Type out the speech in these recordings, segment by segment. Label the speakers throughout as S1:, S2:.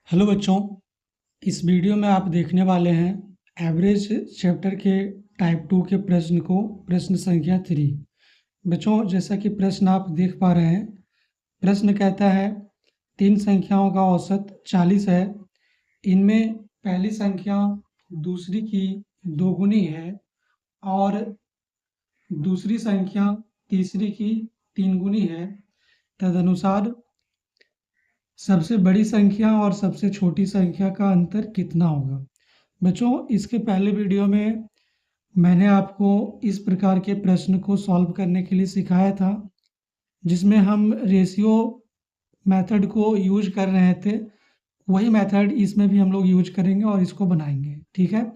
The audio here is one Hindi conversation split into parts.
S1: हेलो बच्चों, इस वीडियो में आप देखने वाले हैं एवरेज चैप्टर के टाइप 2 के प्रश्न को, प्रश्न संख्या 3। बच्चों, जैसा कि प्रश्न आप देख पा रहे हैं, प्रश्न कहता है तीन संख्याओं का औसत 40 है। इनमें पहली संख्या दूसरी की दोगुनी है और दूसरी संख्या तीसरी की तीन गुनी है। तदनुसार सबसे बड़ी संख्या और सबसे छोटी संख्या का अंतर कितना होगा। बच्चों, इसके पहले वीडियो में मैंने आपको इस प्रकार के प्रश्न को सॉल्व करने के लिए सिखाया था, जिसमें हम रेशियो मेथड को यूज कर रहे थे। वही मेथड इसमें भी हम लोग यूज करेंगे और इसको बनाएंगे। ठीक है,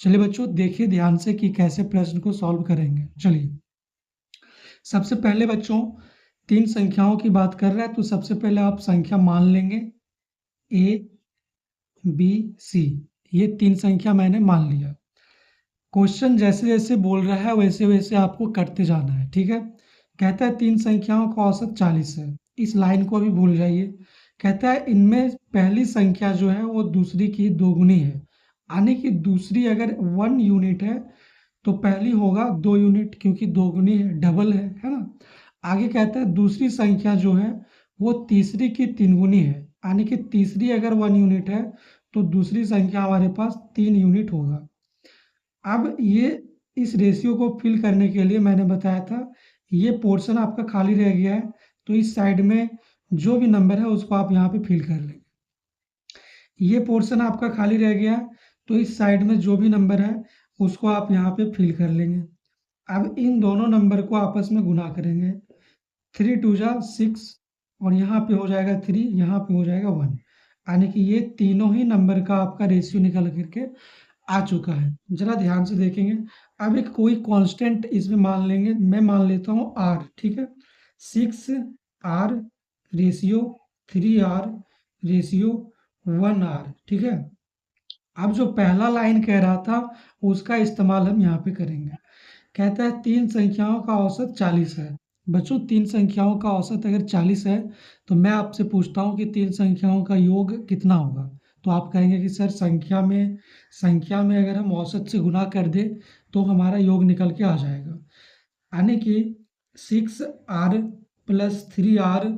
S1: चलिए बच्चों, देखिए ध्यान से कि कैसे प्रश्न को सॉल्व करेंगे। चलिए, सबसे पहले बच्चों तीन संख्याओं की बात कर रहा है, तो सबसे पहले आप संख्या मान लेंगे ए बी सी। ये तीन संख्या मैंने मान लिया। क्वेश्चन जैसे जैसे बोल रहा है वैसे वैसे आपको करते जाना है। ठीक है, कहता है तीन संख्याओं का औसत 40 है। इस लाइन को भी भूल जाइए। कहता है इनमें पहली संख्या जो है वो दूसरी की दोगुनी है, यानी कि दूसरी अगर 1 यूनिट है तो पहली होगा 2 यूनिट, क्योंकि दोगुनी है, डबल है ना। आगे कहता है दूसरी संख्या जो है वो तीसरी की तीन गुनी है, यानी कि तीसरी अगर 1 यूनिट है तो दूसरी संख्या हमारे पास 3 यूनिट होगा। अब ये इस रेशियो को फिल करने के लिए मैंने बताया था, ये पोर्शन आपका खाली रह गया है, तो इस साइड में जो भी नंबर है उसको आप यहाँ पे फिल कर लेंगे। ये पोर्शन आपका खाली रह गया है, तो इस साइड में जो भी नंबर है उसको आप यहाँ पे फिल कर लेंगे। अब इन दोनों नंबर को आपस में गुना करेंगे। 3 2 जा 6 और यहाँ पे हो जाएगा 3, यहाँ पे हो जाएगा 1, यानी कि ये तीनों ही नंबर का आपका रेशियो निकल करके आ चुका है। जरा ध्यान से देखेंगे। अब एक कोई कांस्टेंट इसमें मान लेंगे। मैं मान लेता हूँ r। ठीक है, 6r ratio 3r ratio 1r। ठीक है, अब जो पहला लाइन कह रहा था उसका इस्तेमाल हम यहाँ पे करेंगे। कहता है तीन संख्याओं का औसत 40 है। बच्चों, तीन संख्याओं का औसत अगर 40 है तो मैं आपसे पूछता हूँ कि तीन संख्याओं का योग कितना होगा। तो आप कहेंगे कि सर संख्या में अगर हम औसत से गुना कर दें तो हमारा योग निकल के आ जाएगा, यानी कि 6r plus 3r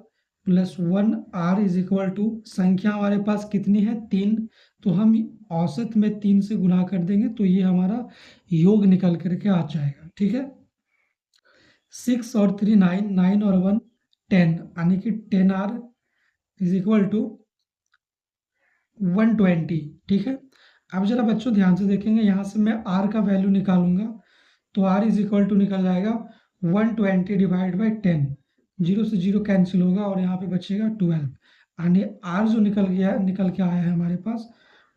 S1: plus 1r is equal to, संख्या हमारे पास कितनी है 3, तो हम औसत में 3 से गुना कर देंगे तो ये हमारा योग निकल करके आ जाएगा। ठीक है, 6 और 3 9, 9 और 1 10, यानी कि 10r इज इक्वल टू 120। ठीक है, अब जरा बच्चों ध्यान से देखेंगे, यहाँ से मैं r का वैल्यू निकालूंगा तो r इज इक्वल टू निकल जाएगा 120 डिवाइड बाई 10। 0 से 0 कैंसिल होगा और यहाँ पे बचेगा 12, यानी r जो निकल के आया है हमारे पास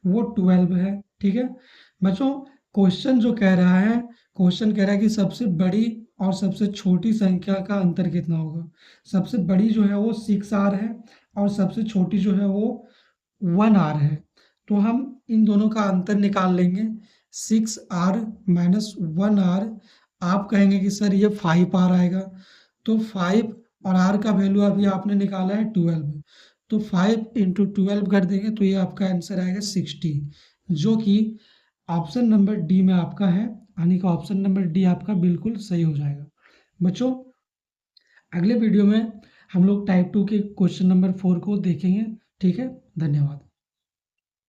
S1: वो 12 है। ठीक है बच्चों, क्वेश्चन जो कह रहा है, क्वेश्चन कह रहा है कि सबसे बड़ी और सबसे छोटी संख्या का अंतर कितना होगा। सबसे बड़ी जो है वो 6r है और सबसे छोटी जो है वो 1r है। तो हम इन दोनों का अंतर निकाल लेंगे। 6r माइनस 1r, आप कहेंगे कि सर ये 5r आएगा, तो 5 और r का वैल्यू अभी आपने निकाला है 12, तो 5 इंटू 12 कर देंगे तो ये आपका आंसर आएगा 60, जो कि ऑप्शन नंबर डी में आपका है, यानी कि ऑप्शन नंबर डी आपका बिल्कुल सही हो जाएगा। बच्चों, अगले वीडियो में हम लोग टाइप 2 के क्वेश्चन नंबर 4 को देखेंगे। ठीक है, धन्यवाद।